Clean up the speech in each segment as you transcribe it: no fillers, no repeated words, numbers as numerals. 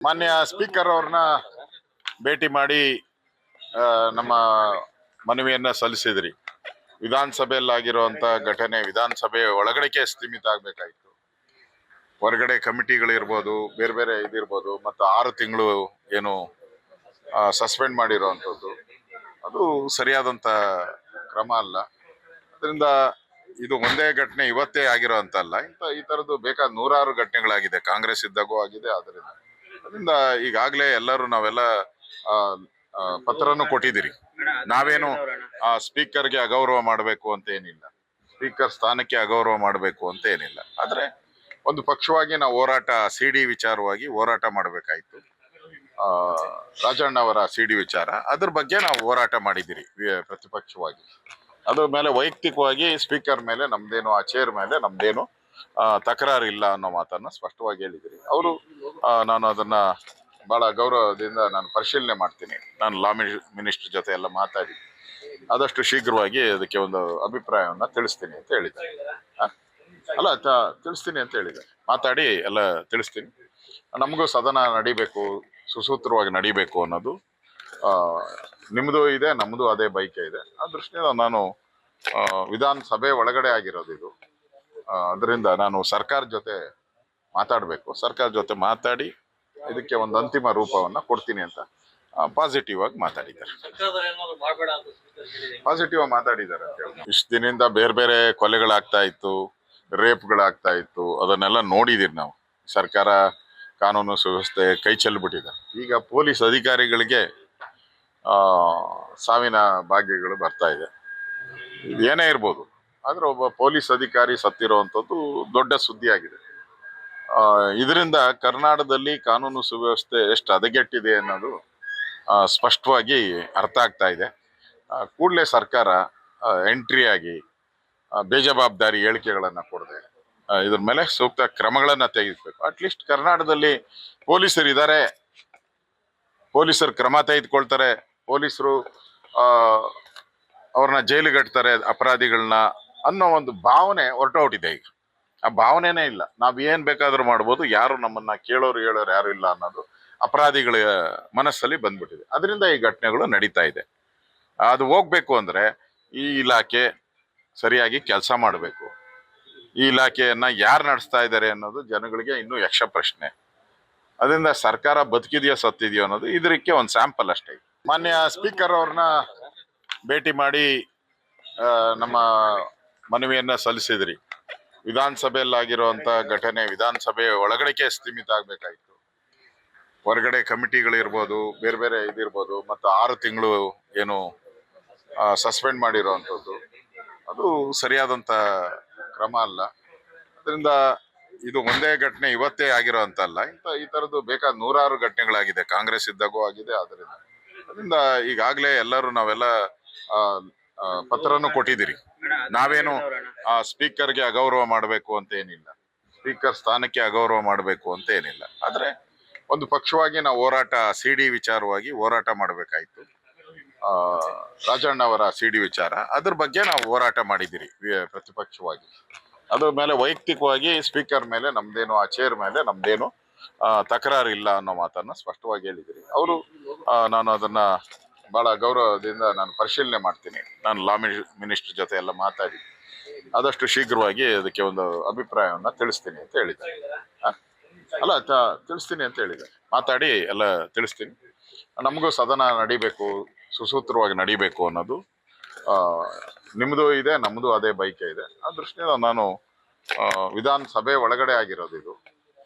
ಮಾನ್ಯ ಸ್ಪೀಕರ್ ಅವ್ರನ್ನ ಭೇಟಿ ಮಾಡಿ ನಮ್ಮ ಮನವಿಯನ್ನ ಸಲ್ಲಿಸಿದ್ರಿ. ವಿಧಾನಸಭೆಯಲ್ಲಾಗಿರುವಂತ ಘಟನೆ ವಿಧಾನಸಭೆ ಒಳಗಡೆಗೆ ಸೀಮಿತ ಆಗ್ಬೇಕಾಯ್ತು. ಹೊರಗಡೆ ಕಮಿಟಿಗಳಿರ್ಬೋದು, ಬೇರೆ ಬೇರೆ ಇದಿರ್ಬೋದು, ಮತ್ತು 6 ತಿಂಗಳು ಏನು ಸಸ್ಪೆಂಡ್ ಮಾಡಿರುವಂಥದ್ದು ಅದು ಸರಿಯಾದಂತ ಕ್ರಮ ಅಲ್ಲ. ಅದರಿಂದ ಇದು ಒಂದೇ ಘಟನೆ ಇವತ್ತೇ ಆಗಿರೋಂತಲ್ಲ, ಈ ತರದ್ದು ಬೇಕಾದ 100 ಘಟನೆಗಳಾಗಿದೆ. ಕಾಂಗ್ರೆಸ್ ಇದ್ದಾಗೂ ಆಗಿದೆ. ಅದರಿಂದ ಈಗಾಗಲೇ ನಾವೆಲ್ಲ ಪತ್ರನೂ ಕೊಟ್ಟಿದ್ದೀರಿ. ನಾವೇನು ಸ್ಪೀಕರ್ಗೆ ಅಗೌರವ ಮಾಡಬೇಕು ಅಂತ ಏನಿಲ್ಲ, ಸ್ಪೀಕರ್ ಸ್ಥಾನಕ್ಕೆ ಅಗೌರವ ಮಾಡಬೇಕು ಅಂತ ಏನಿಲ್ಲ. ಆದ್ರೆ ಒಂದು ಪಕ್ಷವಾಗಿ ನಾವು ಹೋರಾಟ ಸಿಡಿ ವಿಚಾರವಾಗಿ ಹೋರಾಟ ಮಾಡಬೇಕಾಯ್ತು. ರಾಜಣ್ಣ ಅವರ ಸಿಡಿ ವಿಚಾರ, ಅದ್ರ ಬಗ್ಗೆ ನಾವು ಹೋರಾಟ ಮಾಡಿದ್ದೀರಿ ಪ್ರತಿಪಕ್ಷವಾಗಿ. ಅದ್ರ ಮೇಲೆ ವೈಯಕ್ತಿಕವಾಗಿ ಸ್ಪೀಕರ್ ಮೇಲೆ ನಮ್ದೇನು, ಆ ಚೇರ್ ಮೇಲೆ ನಮ್ದೇನು ತಕರಾರು ಇಲ್ಲ ಅನ್ನೋ ಮಾತನ್ನ ಸ್ಪಷ್ಟವಾಗಿ ಹೇಳಿದಿರಿ. ಅವರು ನಾನು ಅದನ್ನ ಬಹಳ ಗೌರವದಿಂದ ನಾನು ಪರಿಶೀಲನೆ ಮಾಡ್ತೀನಿ. ನಾನು ಲಾ ಮಿನಿಸ್ಟರ್ ಜೊತೆ ಎಲ್ಲ ಮಾತಾಡಿ ಆದಷ್ಟು ಶೀಘ್ರವಾಗಿ ಅದಕ್ಕೆ ಒಂದು ಅಭಿಪ್ರಾಯವನ್ನ ತಿಳಿಸ್ತೀನಿ ಅಂತ ಹೇಳಿದ್ದಾರೆ. ತಿಳಿಸ್ತೀನಿ ಅಂತ ಹೇಳಿದ್ದಾರೆ. ಮಾತಾಡಿ ಎಲ್ಲ ತಿಳಿಸ್ತೀನಿ. ನಮಗೂ ಸದನ ನಡಿಬೇಕು, ಸುಸೂತ್ರವಾಗಿ ನಡಿಬೇಕು ಅನ್ನೋದು ನಿಮ್ದು ಇದೆ, ನಮ್ದು ಅದೇ ಬೈಕೆ ಇದೆ. ಆ ದೃಷ್ಟಿಯಿಂದ ನಾನು ವಿಧಾನಸಭೆ ಒಳಗಡೆ ಆಗಿರೋದು ಇದು. ಅದರಿಂದ ನಾನು ಸರ್ಕಾರ ಜೊತೆ ಮಾತಾಡಬೇಕು. ಸರ್ಕಾರ ಜೊತೆ ಮಾತಾಡಿ ಇದಕ್ಕೆ ಒಂದು ಅಂತಿಮ ರೂಪವನ್ನ ಕೊಡ್ತೀನಿ ಅಂತ ಪಾಸಿಟಿವ್ ಆಗಿ ಮಾತಾಡಿದ್ದಾರೆ. ಪಾಸಿಟಿವ್ ಆಗಿ ಮಾತಾಡಿದ್ದಾರೆ ಅಂತ ಹೇಳಿ. ಇಷ್ಟು ದಿನದಿಂದ ಬೇರೆ ಬೇರೆ ಕೊಲೆಗಳಾಗ್ತಾ ಇತ್ತು, ರೇಪ್ಗಳಾಗ್ತಾ ಇತ್ತು, ಅದನ್ನೆಲ್ಲ ನೋಡಿದೀವಿ ನಾವು. ಸರ್ಕಾರ ಕಾನೂನು ಸುವ್ಯವಸ್ಥೆ ಕೈ ಚೆಲ್ಬಿಟ್ಟಿದೆ. ಈಗ ಪೊಲೀಸ್ ಅಧಿಕಾರಿಗಳಿಗೆ ಸಾವಿನ ಭಾಗ್ಯಗಳು ಬರ್ತಾ ಇದೆ. ಏನೇ ಇರ್ಬೋದು, ಆದ್ರೆ ಒಬ್ಬ ಪೊಲೀಸ್ ಅಧಿಕಾರಿ ಸತ್ತಿರುವಂಥದ್ದು ದೊಡ್ಡ ಸುದ್ದಿ ಆಗಿದೆ. ಇದರಿಂದ ಕರ್ನಾಟಕದಲ್ಲಿ ಕಾನೂನು ಸುವ್ಯವಸ್ಥೆ ಎಷ್ಟು ಹದಗೆಟ್ಟಿದೆ ಅನ್ನೋದು ಸ್ಪಷ್ಟವಾಗಿ ಅರ್ಥ ಆಗ್ತಾ ಇದೆ. ಕೂಡಲೇ ಸರ್ಕಾರ ಎಂಟ್ರಿ ಆಗಿ ಬೇಜವಾಬ್ದಾರಿ ಹೇಳಿಕೆಗಳನ್ನ ಕೊಡದೆ ಇದ್ರ ಮೇಲೆ ಸೂಕ್ತ ಕ್ರಮಗಳನ್ನ ತೆಗೆದುಬೇಕು. ಅಟ್ಲೀಸ್ಟ್ ಕರ್ನಾಟಕದಲ್ಲಿ ಪೊಲೀಸರು ಇದ್ದಾರೆ, ಪೊಲೀಸರು ಕ್ರಮ ತೆಗೆದುಕೊಳ್ತಾರೆ, ಪೊಲೀಸರು ಅವ್ರನ್ನ ಜೈಲಿಗಟ್ತಾರೆ ಅಪರಾಧಿಗಳನ್ನ ಅನ್ನೋ ಒಂದು ಭಾವನೆ ಹೊರಟೋಟಿದೆ. ಈಗ ಆ ಭಾವನೆನೇ ಇಲ್ಲ. ನಾವ್ ಏನ್ ಬೇಕಾದ್ರೂ ಮಾಡ್ಬೋದು, ಯಾರು ನಮ್ಮನ್ನ ಕೇಳೋರು ಹೇಳೋರು ಯಾರು ಇಲ್ಲ ಅನ್ನೋದು ಅಪರಾಧಿಗಳ ಮನಸ್ಸಲ್ಲಿ ಬಂದ್ಬಿಟ್ಟಿದೆ. ಅದರಿಂದ ಈ ಘಟನೆಗಳು ನಡೀತಾ ಇದೆ. ಅದು ಹೋಗ್ಬೇಕು ಅಂದ್ರೆ ಈ ಇಲಾಖೆ ಸರಿಯಾಗಿ ಕೆಲಸ ಮಾಡಬೇಕು. ಈ ಇಲಾಖೆಯನ್ನ ಯಾರು ನಡೆಸ್ತಾ ಇದ್ದಾರೆ ಅನ್ನೋದು ಜನಗಳಿಗೆ ಇನ್ನೂ ಯಕ್ಷ ಪ್ರಶ್ನೆ. ಅದರಿಂದ ಸರ್ಕಾರ ಬದುಕಿದೆಯೋ ಸತ್ತಿದೆಯೋ ಅನ್ನೋದು ಇದಕ್ಕೆ ಒಂದು ಸ್ಯಾಂಪಲ್ ಅಷ್ಟೇ. ಮಾನ್ಯ ಸ್ಪೀಕರ್ ಅವ್ರನ್ನ ಭೇಟಿ ಮಾಡಿ ನಮ್ಮ ಮನವಿಯನ್ನ ಸಲ್ಲಿಸಿದ್ರಿ. ವಿಧಾನಸಭೆಯಲ್ಲಾಗಿರುವಂತ ಘಟನೆ ವಿಧಾನಸಭೆ ಒಳಗಡೆಗೆ ಸೀಮಿತ ಆಗ್ಬೇಕಾಯ್ತು. ಹೊರಗಡೆ ಕಮಿಟಿಗಳಿರ್ಬೋದು, ಬೇರೆ ಬೇರೆ ಇದಿರ್ಬೋದು, ಮತ್ತು 6 ತಿಂಗಳು ಏನು ಸಸ್ಪೆಂಡ್ ಮಾಡಿರುವಂಥದ್ದು ಅದು ಸರಿಯಾದಂತ ಕ್ರಮ ಅಲ್ಲ. ಅದರಿಂದ ಇದು ಒಂದೇ ಘಟನೆ ಇವತ್ತೇ ಆಗಿರೋ ಅಂತಲ್ಲ, ಈ ತರದ್ದು ಬೇಕಾದ 100 ಘಟನೆಗಳಾಗಿದೆ. ಕಾಂಗ್ರೆಸ್ ಇದ್ದಾಗೂ ಆಗಿದೆ. ಅದರಿಂದ ಈಗಾಗಲೇ ನಾವೆಲ್ಲ ಪತ್ರನೂ ಕೊಟ್ಟಿದ್ದೀರಿ. ನಾವೇನು ಸ್ಪೀಕರ್ಗೆ ಅಗೌರವ ಮಾಡಬೇಕು ಅಂತ ಏನಿಲ್ಲ, ಸ್ಪೀಕರ್ ಸ್ಥಾನಕ್ಕೆ ಅಗೌರವ ಮಾಡಬೇಕು ಅಂತ ಏನಿಲ್ಲ. ಆದ್ರೆ ಒಂದು ಪಕ್ಷವಾಗಿ ನಾವು ಹೋರಾಟ ಸಿಡಿ ವಿಚಾರವಾಗಿ ಹೋರಾಟ ಮಾಡಬೇಕಾಯ್ತು. ರಾಜಣ್ಣ ಅವರ ಸಿಡಿ ವಿಚಾರ, ಅದ್ರ ಬಗ್ಗೆ ನಾವು ಹೋರಾಟ ಮಾಡಿದ್ದೀರಿ ಪ್ರತಿಪಕ್ಷವಾಗಿ. ಅದ್ರ ಮೇಲೆ ವೈಯಕ್ತಿಕವಾಗಿ ಸ್ಪೀಕರ್ ಮೇಲೆ ನಮ್ದೇನು, ಆ ಚೇರ್ ಮೇಲೆ ನಮ್ದೇನು ತಕರಾರು ಇಲ್ಲ ಅನ್ನೋ ಮಾತನ್ನ ಸ್ಪಷ್ಟವಾಗಿ ಹೇಳಿದಿರಿ. ಅವರು ನಾನು ಅದನ್ನ ಬಹಳ ಗೌರವದಿಂದ ನಾನು ಪರಿಶೀಲನೆ ಮಾಡ್ತೀನಿ. ನಾನು ಲಾ ಮಿನಿಸ್ಟರ್ ಜೊತೆ ಎಲ್ಲ ಮಾತಾಡಿ ಆದಷ್ಟು ಶೀಘ್ರವಾಗಿ ಅದಕ್ಕೆ ಒಂದು ಅಭಿಪ್ರಾಯವನ್ನ ತಿಳಿಸ್ತೀನಿ ಅಂತ ಹೇಳಿದ್ದಾರೆ. ತಿಳಿಸ್ತೀನಿ ಅಂತ ಹೇಳಿದ್ದಾರೆ. ಮಾತಾಡಿ ಎಲ್ಲ ತಿಳಿಸ್ತೀನಿ. ನಮಗೂ ಸದನ ನಡಿಬೇಕು, ಸುಸೂತ್ರವಾಗಿ ನಡಿಬೇಕು ಅನ್ನೋದು ನಿಮ್ದು ಇದೆ, ನಮ್ದು ಅದೇ ಬೈಕೆ ಇದೆ. ಆ ದೃಷ್ಟಿಯಿಂದ ನಾನು ವಿಧಾನಸಭೆ ಒಳಗಡೆ ಆಗಿರೋದು ಇದು.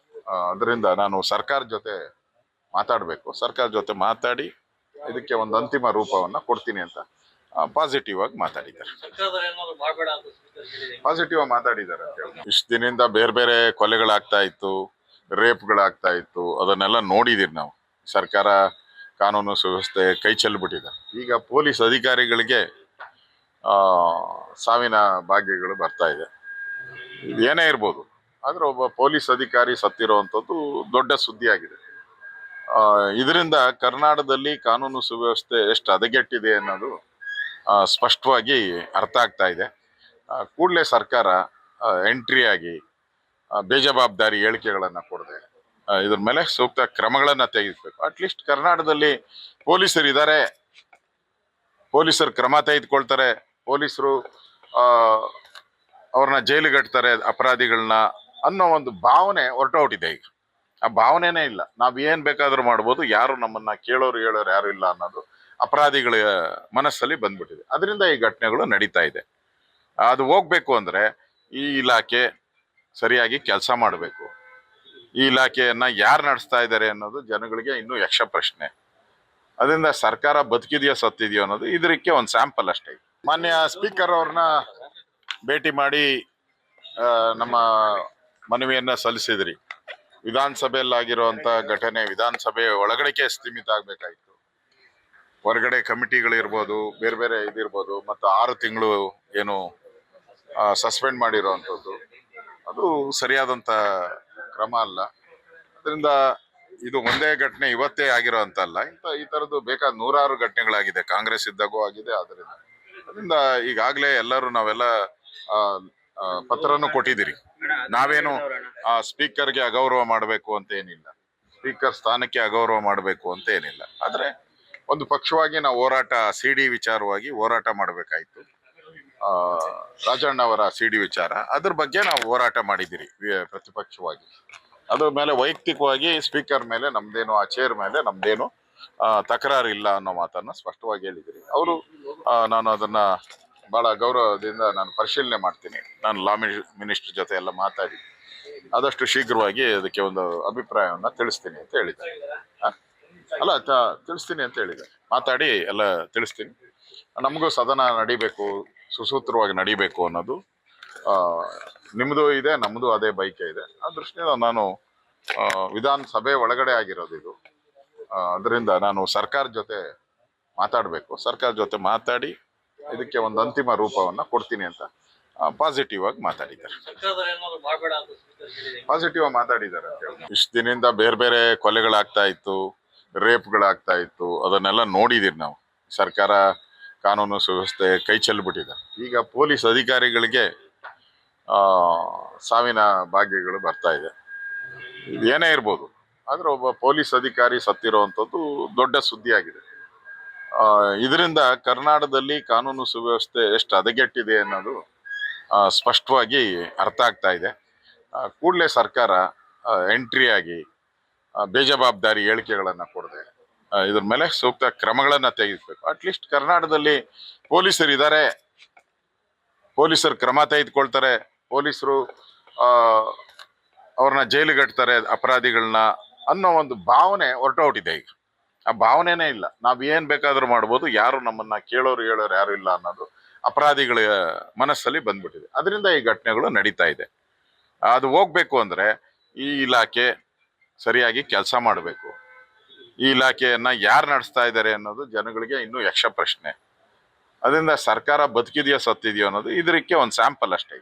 ಅದರಿಂದ ನಾನು ಸರ್ಕಾರ ಜೊತೆ ಮಾತಾಡಬೇಕು. ಸರ್ಕಾರ ಜೊತೆ ಮಾತಾಡಿ ಇದಕ್ಕೆ ಒಂದು ಅಂತಿಮ ರೂಪವನ್ನ ಕೊಡ್ತೀನಿ ಅಂತ ಪಾಸಿಟಿವ್ ಆಗಿ ಮಾತಾಡಿದ್ದಾರೆ. ಪಾಸಿಟಿವ್ ಆಗಿ ಮಾತಾಡಿದ್ದಾರೆ ಅಂತ ಹೇಳಿ. ಇಷ್ಟು ದಿನದಿಂದ ಬೇರೆ ಬೇರೆ ಕೊಲೆಗಳಾಗ್ತಾ ಇತ್ತು, ರೇಪ್ಗಳಾಗ್ತಾ ಇತ್ತು, ಅದನ್ನೆಲ್ಲ ನೋಡಿದೀವಿ ನಾವು. ಸರ್ಕಾರ ಕಾನೂನು ಸುವ್ಯವಸ್ಥೆ ಕೈ ಚೆಲ್ಬಿಟ್ಟಿದೆ. ಈಗ ಪೊಲೀಸ್ ಅಧಿಕಾರಿಗಳಿಗೆ ಸಾವಿನ ಭಾಗ್ಯಗಳು ಬರ್ತಾ ಇದೆ. ಏನೇ ಇರ್ಬೋದು, ಆದ್ರೆ ಒಬ್ಬ ಪೊಲೀಸ್ ಅಧಿಕಾರಿ ಸತ್ತಿರುವಂಥದ್ದು ದೊಡ್ಡ ಸುದ್ದಿ ಆಗಿದೆ. ಇದರಿಂದ ಕರ್ನಾಟಕದಲ್ಲಿ ಕಾನೂನು ಸುವ್ಯವಸ್ಥೆ ಎಷ್ಟು ಹದಗೆಟ್ಟಿದೆ ಅನ್ನೋದು ಸ್ಪಷ್ಟವಾಗಿ ಅರ್ಥ ಆಗ್ತಾ ಇದೆ. ಕೂಡಲೇ ಸರ್ಕಾರ ಎಂಟ್ರಿ ಆಗಿ ಬೇಜವಾಬ್ದಾರಿ ಹೇಳಿಕೆಗಳನ್ನ ಕೊಡದೆ ಇದ್ರ ಮೇಲೆ ಸೂಕ್ತ ಕ್ರಮಗಳನ್ನ ತೆಗೆದುಬೇಕು. ಅಟ್ಲೀಸ್ಟ್ ಕರ್ನಾಟಕದಲ್ಲಿ ಪೊಲೀಸರು ಇದ್ದಾರೆ, ಪೊಲೀಸರು ಕ್ರಮ ತೆಗೆದುಕೊಳ್ತಾರೆ, ಪೊಲೀಸರು ಅವ್ರನ್ನ ಜೈಲಿಗಟ್ತಾರೆ ಅಪರಾಧಿಗಳನ್ನ ಅನ್ನೋ ಒಂದು ಭಾವನೆ ಹೊರಟೋಗಿದೆ ಈಗ. ಆ ಭಾವನೆನೇ ಇಲ್ಲ. ನಾವ್ ಏನ್ ಬೇಕಾದ್ರೂ ಮಾಡ್ಬೋದು, ಯಾರು ನಮ್ಮನ್ನ ಕೇಳೋರು ಹೇಳೋರು ಯಾರು ಇಲ್ಲ ಅನ್ನೋದು ಅಪರಾಧಿಗಳ ಮನಸ್ಸಲ್ಲಿ ಬಂದ್ಬಿಟ್ಟಿದೆ. ಅದರಿಂದ ಈ ಘಟನೆಗಳು ನಡೀತಾ ಇದೆ. ಅದು ಹೋಗ್ಬೇಕು ಅಂದ್ರೆ ಈ ಇಲಾಖೆ ಸರಿಯಾಗಿ ಕೆಲಸ ಮಾಡಬೇಕು. ಈ ಇಲಾಖೆಯನ್ನ ಯಾರು ನಡೆಸ್ತಾ ಇದ್ದಾರೆ ಅನ್ನೋದು ಜನಗಳಿಗೆ ಇನ್ನೂ ಯಕ್ಷ ಪ್ರಶ್ನೆ. ಅದರಿಂದ ಸರ್ಕಾರ ಬದುಕಿದೆಯೋ ಸತ್ತಿದೆಯೋ ಅನ್ನೋದು ಇದಕ್ಕೆ ಒಂದು ಸ್ಯಾಂಪಲ್ ಅಷ್ಟೇ. ಮಾನ್ಯ ಸ್ಪೀಕರ್ ಅವ್ರನ್ನ ಭೇಟಿ ಮಾಡಿ ನಮ್ಮ ಮನವಿಯನ್ನ ಸಲ್ಲಿಸಿದ್ರಿ. ವಿಧಾನಸಭೆಯಲ್ಲಾಗಿರುವಂತ ಘಟನೆ ವಿಧಾನಸಭೆ ಒಳಗಡೆಗೆ ಸೀಮಿತ ಆಗ್ಬೇಕಾಯ್ತು. ಹೊರಗಡೆ ಕಮಿಟಿಗಳಿರ್ಬೋದು, ಬೇರೆ ಬೇರೆ ಇದಿರ್ಬೋದು, ಮತ್ತು 6 ತಿಂಗಳು ಏನು ಸಸ್ಪೆಂಡ್ ಮಾಡಿರೋವಂಥದ್ದು ಅದು ಸರಿಯಾದಂತ ಕ್ರಮ ಅಲ್ಲ. ಅದರಿಂದ ಇದು ಒಂದೇ ಘಟನೆ ಇವತ್ತೇ ಆಗಿರೋ ಅಂತ ಅಲ್ಲ, ಈ ತರದ್ದು ಬೇಕಾದ 100 ಘಟನೆಗಳಾಗಿದೆ. ಕಾಂಗ್ರೆಸ್ ಇದ್ದಾಗೂ ಆಗಿದೆ. ಅದರಿಂದ ಈಗಾಗಲೇ ನಾವೆಲ್ಲ ಪತ್ರನೂ ಕೊಟ್ಟಿದ್ದೀರಿ. ನಾವೇನು ಸ್ಪೀಕರ್ಗೆ ಅಗೌರವ ಮಾಡಬೇಕು ಅಂತ ಏನಿಲ್ಲ, ಸ್ಪೀಕರ್ ಸ್ಥಾನಕ್ಕೆ ಅಗೌರವ ಮಾಡಬೇಕು ಅಂತ ಏನಿಲ್ಲ. ಆದ್ರೆ ಒಂದು ಪಕ್ಷವಾಗಿ ನಾವು ಹೋರಾಟ ಸಿಡಿ ವಿಚಾರವಾಗಿ ಹೋರಾಟ ಮಾಡಬೇಕಾಯ್ತು. ರಾಜಣ್ಣ ಅವರ ಸಿಡಿ ವಿಚಾರ, ಅದ್ರ ಬಗ್ಗೆ ನಾವು ಹೋರಾಟ ಮಾಡಿದ್ದೀರಿ ಪ್ರತಿಪಕ್ಷವಾಗಿ. ಅದ್ರ ಮೇಲೆ ವೈಯಕ್ತಿಕವಾಗಿ ಸ್ಪೀಕರ್ ಮೇಲೆ ನಮ್ದೇನು, ಆ ಚೇರ್ ಮೇಲೆ ನಮ್ದೇನು ತಕರಾರು ಇಲ್ಲ ಅನ್ನೋ ಮಾತನ್ನ ಸ್ಪಷ್ಟವಾಗಿ ಹೇಳಿದಿರಿ. ಅವರು ನಾನು ಅದನ್ನ ಬಹಳ ಗೌರವದಿಂದ ನಾನು ಪರಿಶೀಲನೆ ಮಾಡ್ತೀನಿ. ನಾನು ಲಾ ಮಿನಿಸ್ಟರ್ ಜೊತೆ ಎಲ್ಲ ಮಾತಾಡಿ ಆದಷ್ಟು ಶೀಘ್ರವಾಗಿ ಅದಕ್ಕೆ ಒಂದು ಅಭಿಪ್ರಾಯವನ್ನ ತಿಳಿಸ್ತೀನಿ ಅಂತ ಹೇಳಿದ್ದಾರೆ. ಅಲ್ಲ ತಿಳಿಸ್ತೀನಿ ಅಂತ ಹೇಳಿದ್ದಾರೆ. ಮಾತಾಡಿ ಎಲ್ಲ ತಿಳಿಸ್ತೀನಿ. ನಮಗೂ ಸದನ ನಡಿಬೇಕು, ಸುಸೂತ್ರವಾಗಿ ನಡಿಬೇಕು ಅನ್ನೋದು ನಿಮ್ದು ಇದೆ, ನಮ್ದು ಅದೇ ಬೈಕೆ ಇದೆ. ಆ ದೃಷ್ಟಿಯಿಂದ ನಾನು ವಿಧಾನಸಭೆ ಒಳಗಡೆ ಆಗಿರೋದು ಇದು. ಅದರಿಂದ ನಾನು ಸರ್ಕಾರ ಜೊತೆ ಮಾತಾಡಬೇಕು. ಸರ್ಕಾರ ಜೊತೆ ಮಾತಾಡಿ ಇದಕ್ಕೆ ಒಂದು ಅಂತಿಮ ರೂಪವನ್ನ ಕೊಡ್ತೀನಿ ಅಂತ ಪಾಸಿಟಿವ್ ಆಗಿ ಮಾತಾಡಿದ್ದಾರೆ. ಪಾಸಿಟಿವ್ ಆಗಿ ಮಾತಾಡಿದ್ದಾರೆ ಅಂತ ಹೇಳಿ. ಇಷ್ಟು ದಿನದಿಂದ ಬೇರೆ ಬೇರೆ ಕೊಲೆಗಳಾಗ್ತಾ ಇತ್ತು, ರೇಪ್ಗಳಾಗ್ತಾ ಇತ್ತು, ಅದನ್ನೆಲ್ಲ ನೋಡಿದೀವಿ ನಾವು. ಸರ್ಕಾರ ಕಾನೂನು ಸುವ್ಯವಸ್ಥೆ ಕೈ ಚೆಲ್ಬಿಟ್ಟಿದೆ. ಈಗ ಪೊಲೀಸ್ ಅಧಿಕಾರಿಗಳಿಗೆ ಸಾವಿನ ಭಾಗ್ಯಗಳು ಬರ್ತಾ ಇದೆ. ಇದು ಏನೇ ಇರ್ಬೋದು, ಆದ್ರೆ ಒಬ್ಬ ಪೊಲೀಸ್ ಅಧಿಕಾರಿ ಸತ್ತಿರುವಂಥದ್ದು ದೊಡ್ಡ ಸುದ್ದಿ ಆಗಿದೆ. ಇದರಿಂದ ಕರ್ನಾಟಕದಲ್ಲಿ ಕಾನೂನು ಸುವ್ಯವಸ್ಥೆ ಎಷ್ಟು ಹದಗೆಟ್ಟಿದೆ ಅನ್ನೋದು ಸ್ಪಷ್ಟವಾಗಿ ಅರ್ಥ ಆಗ್ತಾ ಇದೆ. ಕೂಡಲೇ ಸರ್ಕಾರ ಎಂಟ್ರಿ ಆಗಿ ಬೇಜವಾಬ್ದಾರಿ ಹೇಳಿಕೆಗಳನ್ನ ಕೊಡದೆ ಇದ್ರ ಮೇಲೆ ಸೂಕ್ತ ಕ್ರಮಗಳನ್ನ ತೆಗೆದುಬೇಕು. ಅಟ್ಲೀಸ್ಟ್ ಕರ್ನಾಟಕದಲ್ಲಿ ಪೊಲೀಸರು ಇದ್ದಾರೆ, ಪೊಲೀಸರು ಕ್ರಮ ತೆಗೆದುಕೊಳ್ತಾರೆ, ಪೊಲೀಸರು ಅವ್ರನ್ನ ಜೈಲಿಗಟ್ತಾರೆ ಅಪರಾಧಿಗಳನ್ನ ಅನ್ನೋ ಒಂದು ಭಾವನೆ ಹೊರಟೋಟಿದೆ ಈಗ. ಆ ಭಾವನೆನೇ ಇಲ್ಲ. ನಾವ್ ಏನ್ ಬೇಕಾದ್ರೂ ಮಾಡ್ಬೋದು, ಯಾರು ನಮ್ಮನ್ನ ಕೇಳೋರು ಹೇಳೋರು ಯಾರು ಇಲ್ಲ ಅನ್ನೋದು ಅಪರಾಧಿಗಳ ಮನಸ್ಸಲ್ಲಿ ಬಂದ್ಬಿಟ್ಟಿದೆ. ಅದರಿಂದ ಈ ಘಟನೆಗಳು ನಡೀತಾ ಇದೆ. ಅದು ಹೋಗ್ಬೇಕು ಅಂದ್ರೆ ಈ ಇಲಾಖೆ ಸರಿಯಾಗಿ ಕೆಲಸ ಮಾಡಬೇಕು. ಈ ಇಲಾಖೆಯನ್ನ ಯಾರು ನಡೆಸ್ತಾ ಇದ್ದಾರೆ ಅನ್ನೋದು ಜನಗಳಿಗೆ ಇನ್ನೂ ಯಕ್ಷ ಪ್ರಶ್ನೆ. ಅದರಿಂದ ಸರ್ಕಾರ ಬದುಕಿದೆಯೋ ಸತ್ತಿದೆಯೋ ಅನ್ನೋದು ಇದಕ್ಕೆ ಒಂದು ಸ್ಯಾಂಪಲ್ ಅಷ್ಟೇ.